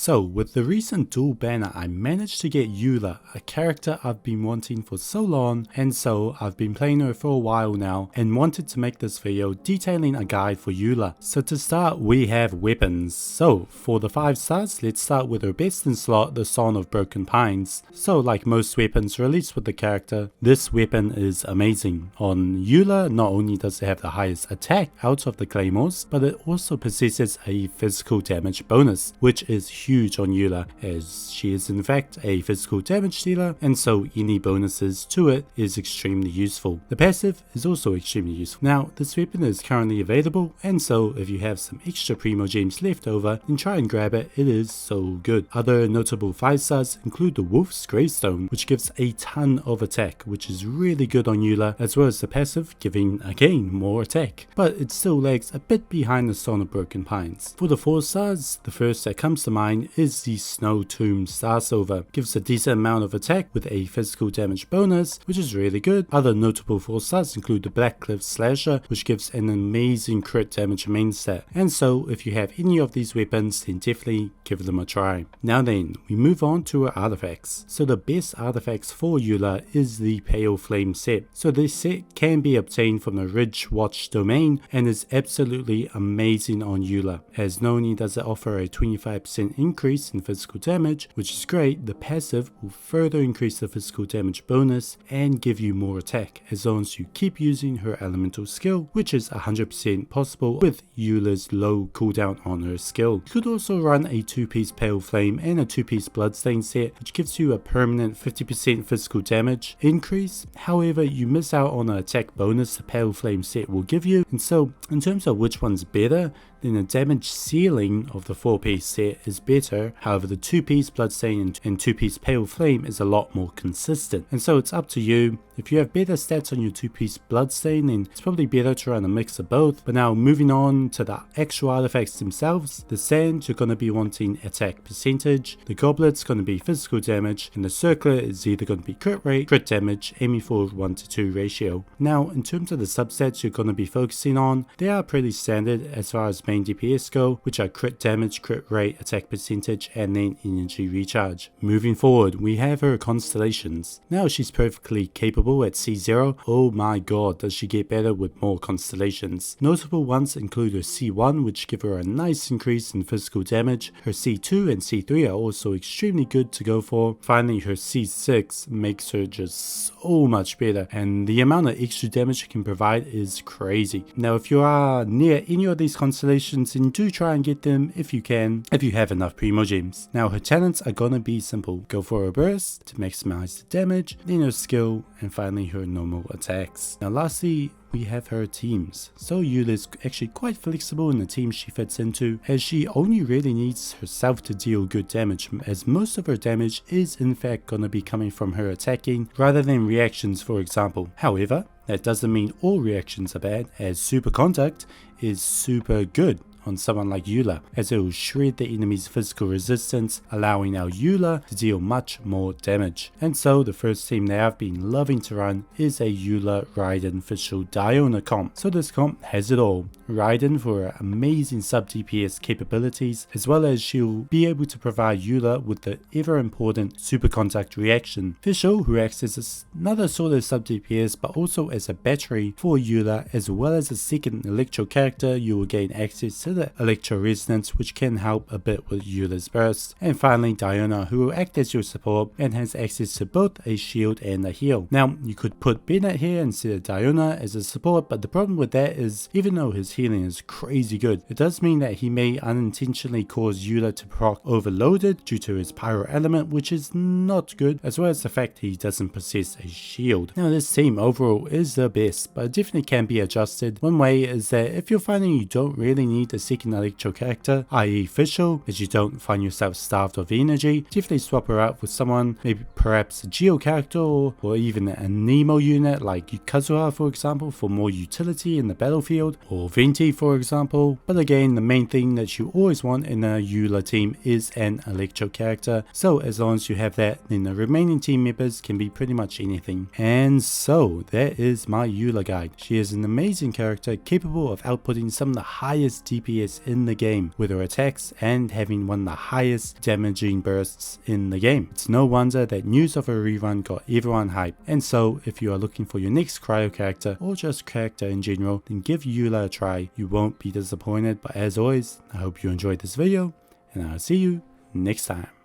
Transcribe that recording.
So with the recent dual banner, I managed to get Eula, a character I've been wanting for so long, and so I've been playing her for a while now and wanted to make this video detailing a guide for Eula. So to start, we have weapons. So for the 5 stars, let's start with her best in slot, the Song of Broken Pines. So like most weapons released with the character, this weapon is amazing. On Eula, not only does it have the highest attack out of the claymores, but it also possesses a physical damage bonus, which is huge on Eula, as she is in fact a physical damage dealer, and so any bonuses to it is extremely useful. The passive is also extremely useful. Now this weapon is currently available, and so if you have some extra primo gems left over, then try and grab it, it is so good. Other notable 5 stars include the Wolf's Gravestone, which gives a ton of attack, which is really good on Eula, as well as the passive giving again more attack, but it still lags a bit behind the Song of Broken Pines. For the 4 stars, the first that comes to mind is the Snow Tomb Star Silver. Gives a decent amount of attack with a physical damage bonus, which is really good. Other notable 4 stars include the Black Cliff Slasher, which gives an amazing crit damage main stat, and so if you have any of these weapons, then definitely give them a try. Now then, we move on to our artifacts. So the best artifacts for Eula is the Pale Flame set. So this set can be obtained from the Ridge Watch domain and is absolutely amazing on Eula, as not only does it offer a 25% increase in physical damage, which is great, the passive will further increase the physical damage bonus and give you more attack, as long as you keep using her elemental skill, which is 100% possible with Eula's low cooldown on her skill. You could also run a 2-piece Pale Flame and a 2-piece Bloodstain set, which gives you a permanent 50% physical damage increase. However, you miss out on an attack bonus the Pale Flame set will give you, and so in terms of which one's better, then the damage ceiling of the 4-piece set is better. However, the 2-piece Bloodstain and 2-piece Pale Flame is a lot more consistent, and so it's up to you. If you have better stats on your 2-piece Bloodstain, then it's probably better to run a mix of both. But now moving on to the actual artifacts themselves, the Sand, you're going to be wanting attack percentage, the Goblet's going to be physical damage, and the Circlet is either going to be crit rate, crit damage, aiming for 1:2 ratio. Now in terms of the substats you're going to be focusing on, they are pretty standard as far as main DPS go, which are crit damage, crit rate, attack percentage, and then energy recharge. Moving forward, we have her Constellations. Now she's perfectly capable at C0. Oh my god, does she get better with more Constellations. Notable ones include her C1, which give her a nice increase in physical damage. Her C2 and C3 are also extremely good to go for. Finally, her C6 makes her just so much better, and the amount of extra damage she can provide is crazy. Now if you are near any of these Constellations, then do try and get them if you can, if you have enough primo gems. Now her talents are gonna be simple. Go for her burst to maximize the damage, then her skill, and finally her normal attacks. Now lastly, we have her teams. So Eula is actually quite flexible in the team she fits into, as she only really needs herself to deal good damage, as most of her damage is in fact gonna be coming from her attacking rather than reactions, for example. However, that doesn't mean all reactions are bad, as Super Contact is super good on someone like Eula, as it will shred the enemy's physical resistance, allowing our Eula to deal much more damage. And so the first team that I've been loving to run is a Eula Raiden official Diona comp. So this comp has it all. Raiden for her amazing sub DPS capabilities, as well as she'll be able to provide Eula with the ever important Super Contact reaction. Fischl, who acts as another sort of sub DPS but also as a battery for Eula, as well as a second electro character, you will gain access to the electro resonance, which can help a bit with Eula's burst. And finally Diona, who will act as your support and has access to both a shield and a heal. Now you could put Bennett here instead of Diona as a support, but the problem with that is even though his healing is crazy good, it does mean that he may unintentionally cause Eula to proc overloaded due to his pyro element, which is not good, as well as the fact he doesn't possess a shield. Now this team overall is the best, but it definitely can be adjusted. One way is that if you're finding you don't really need a second electro character, i.e. Fischl, as you don't find yourself starved of energy, definitely swap her out with someone, maybe perhaps a Geo character or even a Nemo unit like Kazuha, for example, for more utility in the battlefield, or Venti, for example. But again, the main thing that you always want in a Eula team is an electro character, so as long as you have that, then the remaining team members can be pretty much anything. And so that is my Eula guide. She is an amazing character capable of outputting some of the highest DPS DPS in the game with her attacks and having one of the highest damaging bursts in the game. It's no wonder that news of a rerun got everyone hyped, and so if you are looking for your next cryo character or just character in general, then give Eula a try. You won't be disappointed. But as always, I hope you enjoyed this video and I'll see you next time.